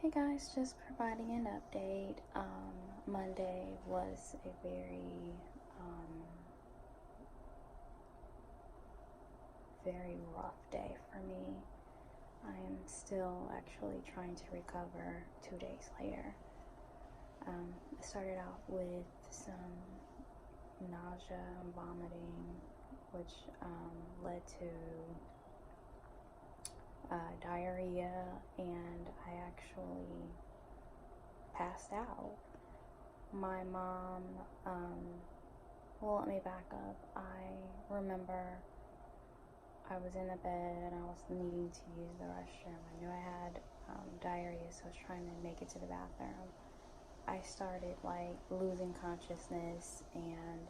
Hey guys, just providing an update. Monday was a very rough day for me. I am still actually trying to recover 2 days later. It started out with some nausea and vomiting, which led to diarrhea, and I actually passed out. My mom, well, let me back up. I remember I was in the bed and I was needing to use the restroom. I knew I had diarrhea, so I was trying to make it to the bathroom. I started like losing consciousness, and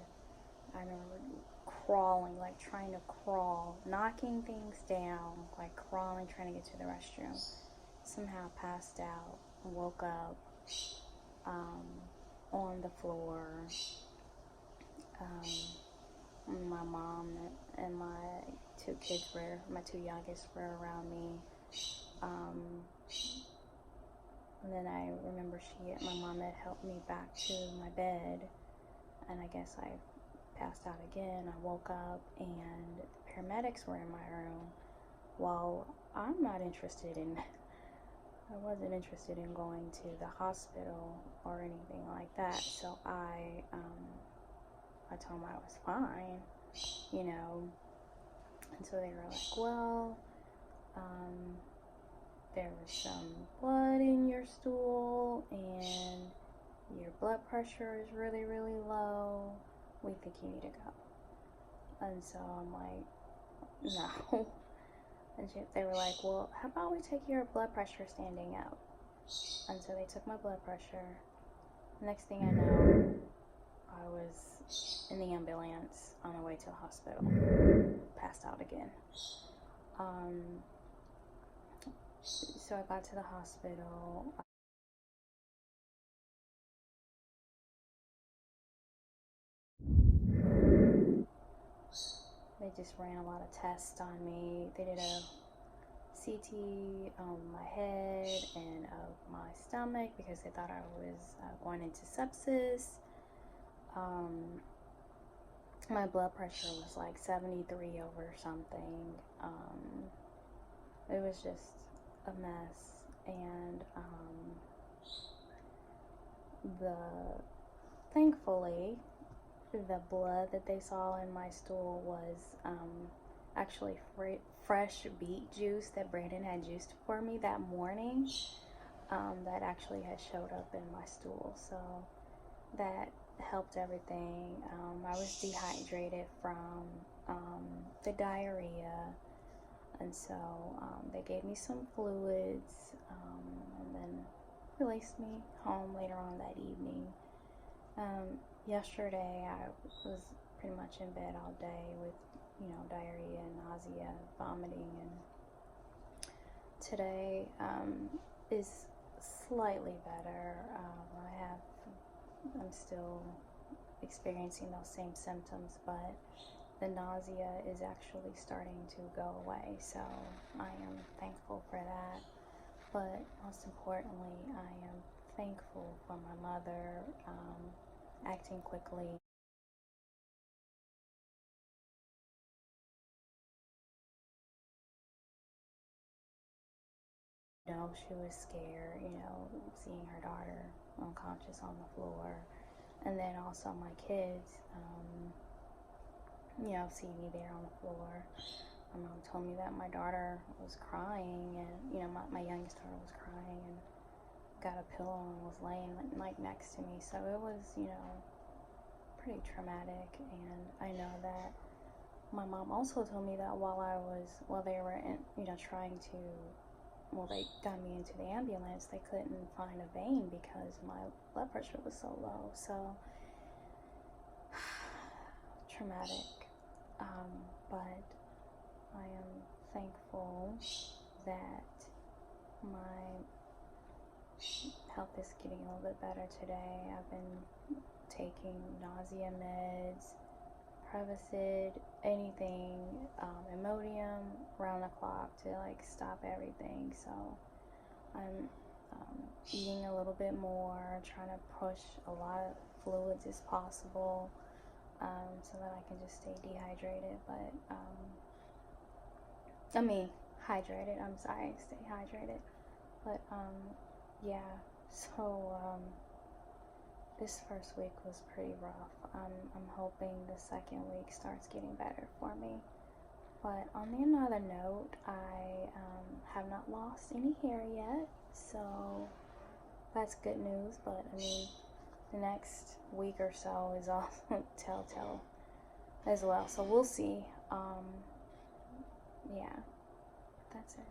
I remember crawling, like trying to crawl, knocking things down, like crawling, trying to get to the restroom. Somehow passed out, woke up on the floor. My mom and my two youngest were around me. And then I remember my mom had helped me back to my bed, and I guess I passed out again. I woke up and the paramedics were in my room. Well, I wasn't interested in going to the hospital or anything like that. So I told them I was fine, you know. And so they were like, well, there was some blood in your stool and your blood pressure is really, really low. We think you need to go. And so I'm like, no. And they were like, well, how about we take your blood pressure standing up? And so they took my blood pressure. Next thing I know, I was in the ambulance on the way to the hospital. Passed out again. So I got to the hospital. They just ran a lot of tests on me. They did a CT on my head and of my stomach because they thought I was going into sepsis. My blood pressure was like 73 over something. It was just a mess, and thankfully the blood that they saw in my stool was actually fresh beet juice that Brandon had juiced for me that morning. That actually had showed up in my stool, so that helped everything. I was dehydrated from the diarrhea, and so they gave me some fluids, and then released me home later on that evening. Yesterday I was pretty much in bed all day with, diarrhea, nausea, vomiting, and today is slightly better. I'm still experiencing those same symptoms, but the nausea is actually starting to go away, so I am thankful for that. But most importantly, I am thankful for my mother acting quickly. She was scared, seeing her daughter unconscious on the floor. And then also my kids, see me there on the floor. My mom told me that my daughter was crying, and, my youngest daughter was crying, and got a pillow and was laying like next to me. So it was, pretty traumatic. And I know that my mom also told me that while they were trying to, they got me into the ambulance, they couldn't find a vein because my blood pressure was so low. So traumatic. But I am thankful that my health is getting a little bit better today. I've been taking nausea meds, Prevacid, anything, Imodium, round the clock to stop everything. So I'm eating a little bit more, trying to push a lot of fluids as possible, so that I can just stay dehydrated. But hydrated. I'm sorry, stay hydrated. But yeah. So this first week was pretty rough. I'm hoping the second week starts getting better for me. But on another note, I have not lost any hair yet, so that's good news. But I mean, the next week or so is also telltale as well. So we'll see. Yeah, that's it.